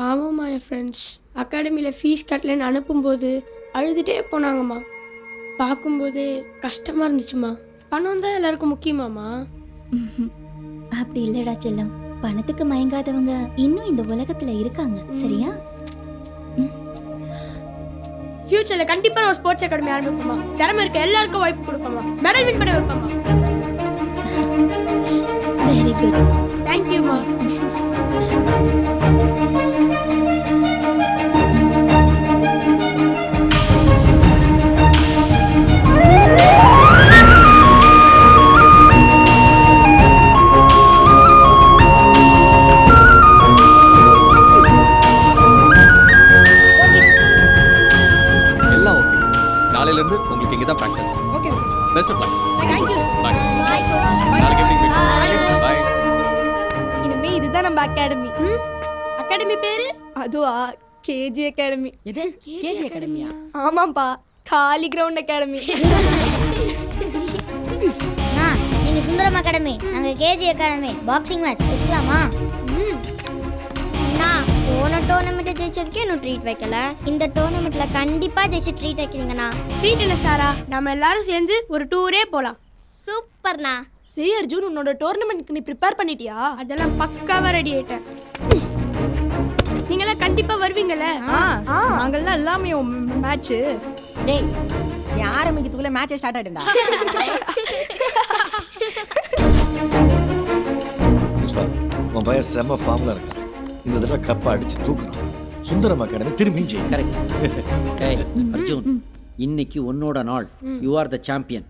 பாவம்மா என் friends அகாடமியில் fees கட்டலன்னு அனுப்பும்போது அழுதுகிட்டே போனாங்கம்மா. பார்க்கும்போதே கஷ்டமாக இருந்துச்சுமா. பணம் தான் எல்லாருக்கும் முக்கியமாம்மா. அப்படி இல்லடா செல்லம், பணத்துக்கு மயங்காதவங்க இன்னும் இந்த உலகத்துல இருக்காங்க. சரியா? ஃபியூச்சரில் கண்டிப்பாக நான் ஒரு ஸ்போர்ட்ஸ் அகாடமி ஆரம்பிப்போம்மா. திறமை இருக்க எல்லாருக்கும் வாய்ப்பு கொடுப்போம்மா. மெடல் வின் பண்ண வைப்போம்மா. Very good. தேங்க்யூம்மா. நாளையிலிருந்து உங்களுக்கு இங்க தான் practice. Okay best of luck. Thank you sir. Bye. Bye coach. நாளைக்கு மீட் பண்ணுவோம். பை. இனிமே இதுதான் நம்ம அகாடமி. அகாடமி பேரு அதுவா கேஜி அகாடமி. எது கேஜி அகாடமியா? ஆமாப்பா, காலி கிரவுண்ட் அகாடமி. நீங்க சுந்தரம் அகாடமி, நாங்க கேஜி அகாடமி. பாக்ஸிங் மேட்ச் வச்சுக்கலாமா? போன டோர்னமெண்ட் ஜெயிச்சதுக்கே இன்னும் ட்ரீட் வைக்கல. இந்த டோர்னமெண்ட்ல கண்டிப்பா ஜெயிச்சு ட்ரீட் வைக்கிறீங்கண்ணா. ட்ரீட் என்ன சாரா? நம்ம எல்லாரும் சேர்ந்து ஒரு டூரே போலாம். சூப்பர்ண்ணா. சரி அர்ஜுன், உன்னோட டோர்னமெண்ட்க்கு நீ ப்ரிப்பேர் பண்ணிட்டியா? அதெல்லாம் பக்காவா ரெடி ஆயிட்டேன். நீங்களாம் கண்டிப்பா வருவீங்கல்ல? நாங்கள்லாம் எல்லாமே மேட்ச். டேய், நீ ஆரம்பிக்கிறதுக்குள்ள மேட்ச் ஸ்டார்ட் ஆயிடும்டா. உன் பையன் செம்ம ஃபார்ம்ல இருக்கான். இந்த தடவை கப்பை அடிச்சு தூக்குறான். சுந்தரம் அகாடமி திரும்பி ஜெயிக்கும். கரெக்ட். ஏய் அர்ஜுன், இன்னைக்கு உன்னோட நாள். You are the champion.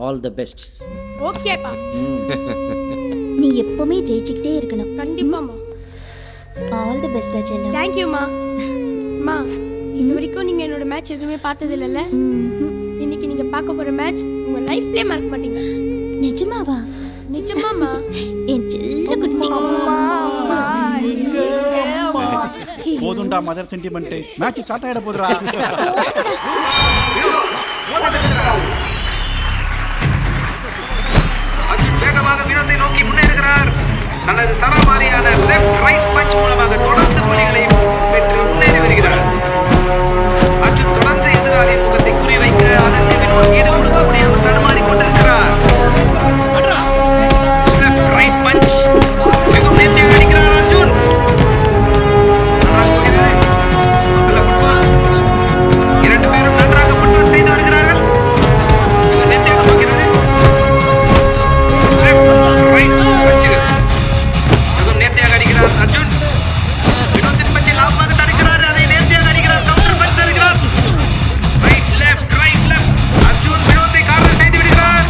All the best. ஓகேப்பா. நீ எப்பவுமே ஜெயிச்சுக்கிட்டே இருக்கணும். கண்டிப்பாம்மா. ஆல் தி பெஸ்டா செல்லம். தேங்க்யூம்மா. அம்மா, இது வரைக்கும் நீங்க என்னோட மேட்ச் எதுவுமே பார்த்தது இல்லைல்ல? இன்னைக்கு நீங்க பார்க்க போற மேட்ச் உங்க லைஃப்லயே மறக்க மாட்டீங்க. நிஜமாவா? நிஜமாம்மா. என் செல்ல குட்டி. போதுண்டா மதர் சென்டிமெண்ட். மேட்ச் ஸ்டார்ட் ஆயிட போதுடா. வேகமாக வினோத்தை நோக்கி முன்னேறுகிறார். தனது சரமாரியான லெஃப்ட் ரைட் பஞ்ச் மூலமாக தொடர்ந்து புள்ளிகளை பெற்று முன்னேறி வருகிறார். அர்ஜுன் தொடர்ந்து எதிராளியின் முகத்தை குறிவைக்க அதற்கு வினோத் ஈடு கொடுக்க முடியாமல் தடுமாறிக் கொண்டிருக்கிறார். லெஃப்ட் ரைட் பஞ்ச் மிகவும் நேர்த்தியாக அடிக்கிறார் அர்ஜுன். இரண்டு பேரும் நன்றாக முன்னர் செய்து வருகிறார்கள். நேர்த்தியாக போகிறது. நேர்த்தியாக அடிக்கிறார் அர்ஜுன். வினோத்தின் பற்றி லாபமாக தடுக்கிறார். அதை நேர்த்தியாக அடிக்கிறார். கவுண்டர் பஞ்ச் தருகிறார். Right left right left. Arjun வினோத்தை கார்னர் செய்து விடுகிறார்.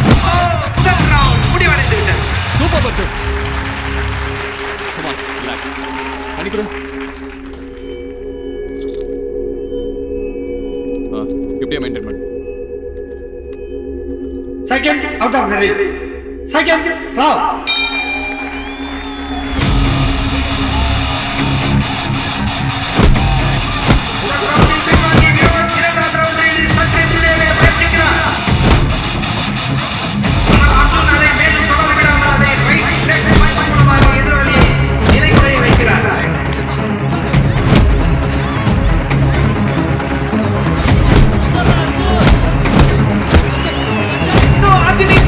முதல் ரவுண்ட் முடிவடைந்து விட்டது. Super Arjun. Come on, relax. அனிகுரு. இப்படியே மெயின்டைன் பண்ணு. Second out of the ring. Second round.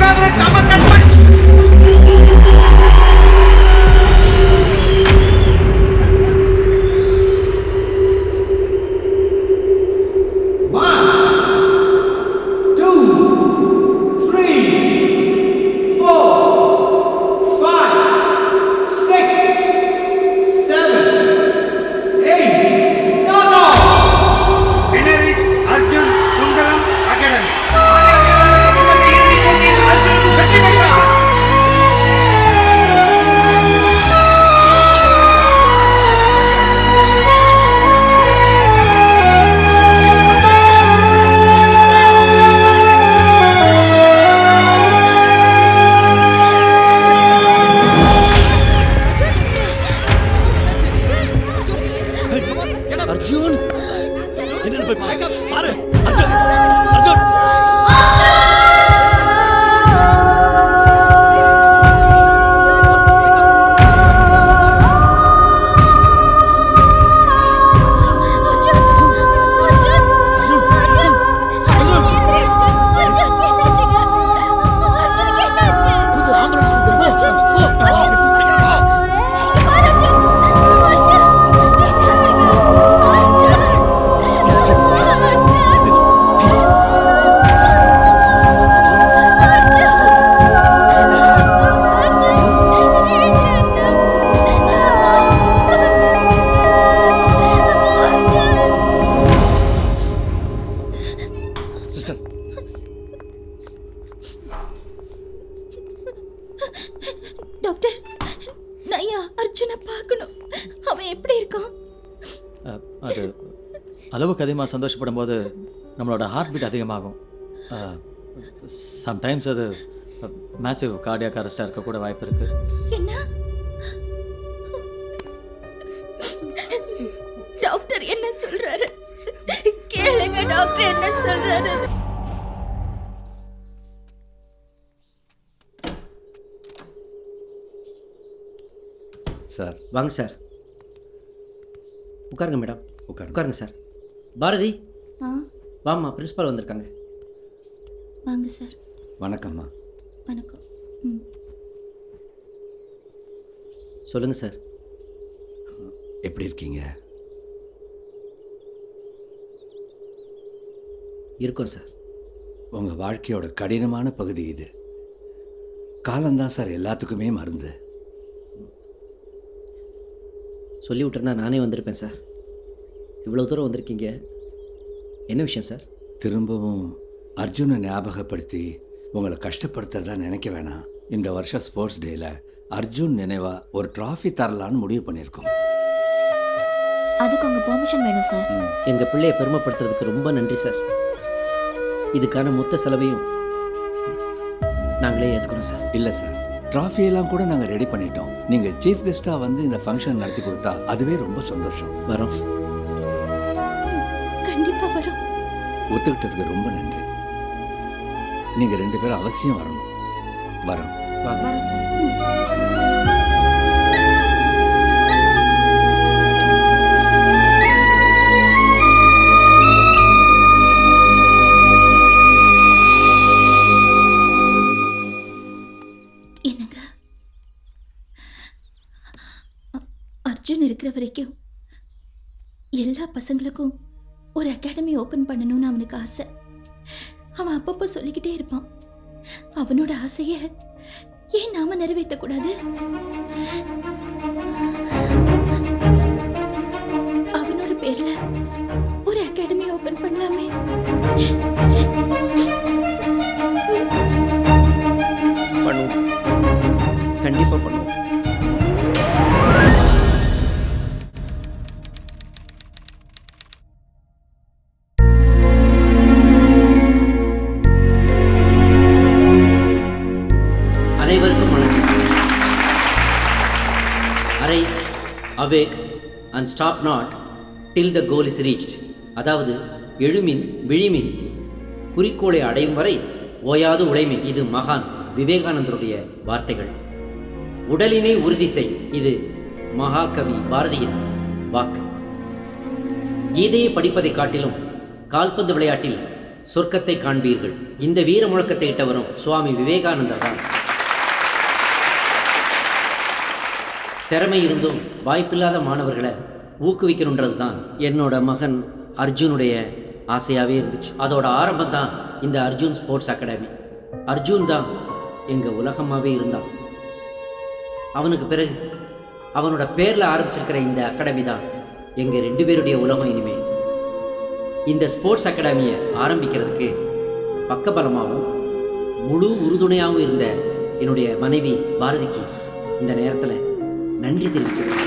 Favorite, Amar Kanpan. அர்ஜுனை பார்க்கணும். அவன் எப்படி இருக்கான்? அது அளவுக்கு அதிகமாக சந்தோஷப்படும் போது நம்மளோட ஹார்ட் பீட் அதிகமாகும். சம்டைம்ஸ் அது மேசிவ் கார்டியாக் அரெஸ்டாக இருக்கக்கூட வாய்ப்பு இருக்குது. என்ன? டாக்டர் என்ன சொல்றாரு? கேளுங்க, டாக்டர் என்ன சொல்றாரு? சார் வாங்க சார். உட்காருங்க மேடம். உட்காருங்க சார். பாரதி வாம்மா, பிரின்ஸ்பால் வந்திருக்காங்க. வாங்க சார். வணக்கம்மா. வணக்கம். சொல்லுங்கள் சார். எப்படி இருக்கீங்க? இருக்கோம் சார். உங்கள் வாழ்க்கையோட கடினமான பகுதி இது. காலம்தான் சார் எல்லாத்துக்குமே மருந்து. சொல்லி விட்டுருந்தா நானே வந்திருப்பேன் சார். இவ்வளோ தூரம் வந்திருக்கீங்க, என்ன விஷயம் சார்? திரும்பவும் அர்ஜுனை ஞாபகப்படுத்தி உங்களை கஷ்டப்படுத்துறதா நினைக்க வேணாம். இந்த வருஷம் ஸ்போர்ட்ஸ் டேயில் அர்ஜுன் நினைவா ஒரு டிராஃபி தரலான்னு முடிவு பண்ணியிருக்கோம். அதுக்கு உங்கள் பெர்மிஷன் வேணும் சார். எங்கள் பிள்ளையை பெருமைப்படுத்துறதுக்கு ரொம்ப நன்றி சார். இதுக்கான மொத்த செலவையும் நாங்களே ஏற்றுக்கிறோம் சார். இல்லை சார், ட்ராஃபியெல்லாம் கூட நாங்கள் ரெடி பண்ணிட்டோம். நீங்கள் சீஃப் கெஸ்ட்டாக வந்து இந்த ஃபங்க்ஷன் நடத்தி கொடுத்தா அதுவே ரொம்ப சந்தோஷம். வரோம். கண்டிப்பாக வரோம். ஒத்துக்கிட்டதுக்கு ரொம்ப நன்றி. நீங்கள் 2 பேரும் அவசியம் வரணும். வரோம். வரோம் சார். என்னங்க, அர்ஜுன் இருக்கிற வரைக்கும் எல்லா பசங்களுக்கும் ஒரு அகாடமி ஓப்பன் பண்ணணும்னு அவனுக்கு ஆசை. அவன் அப்பப்போ சொல்லிக்கிட்டே இருப்பான். அவனோட ஆசையை ஏன் நாம நிறைவேற்றக்கூடாது? அவனோட பேர்ல ஒரு அகாடமி ஓப்பன் பண்ணலாமே. பண்ணுவோம், கண்டிப்பாக பண்ணுவோம். அனைவருக்கும் வணக்கம். Arise, awake and stop not till the goal is reached. அதாவது எழுமின் விழிமின், குறிக்கோளை அடையும் வரை ஓயாது உழைமின். இது மகான் விவேகானந்தருடைய வார்த்தைகள். உடலினை உறுதி செய், இது மகாகவி பாரதியின் வாக்கு. கீதையை படிப்பதை காட்டிலும் கால்பந்து விளையாட்டில் சொர்க்கத்தை காண்பீர்கள். இந்த வீர முழக்கத்தை இட்டவரும் சுவாமி விவேகானந்தர் தான். திறமை இருந்தும் வாய்ப்பில்லாத மாணவர்களை ஊக்குவிக்கணுன்றது தான் என்னோட மகன் அர்ஜுனுடைய ஆசையாகவே இருந்துச்சு. அதோட ஆரம்பம் தான் இந்த அர்ஜுன் ஸ்போர்ட்ஸ் அகாடமி. அர்ஜுன் தான் எங்கள் உலகமாகவே இருந்தான். அவனுக்கு பிறகு அவனோட பேரில் ஆரம்பிச்சிருக்கிற இந்த அகாடமி தான் எங்கள் 2 பேருடைய உலகம். இனிமே இந்த ஸ்போர்ட்ஸ் அகாடமியை ஆரம்பிக்கிறதுக்கு பக்கபலமாகவும் முழு உறுதுணையாகவும் இருந்த என்னுடைய மனைவி பாரதிக்கு இந்த நேரத்தில் நன்றி தெரிவிக்கிறேன்.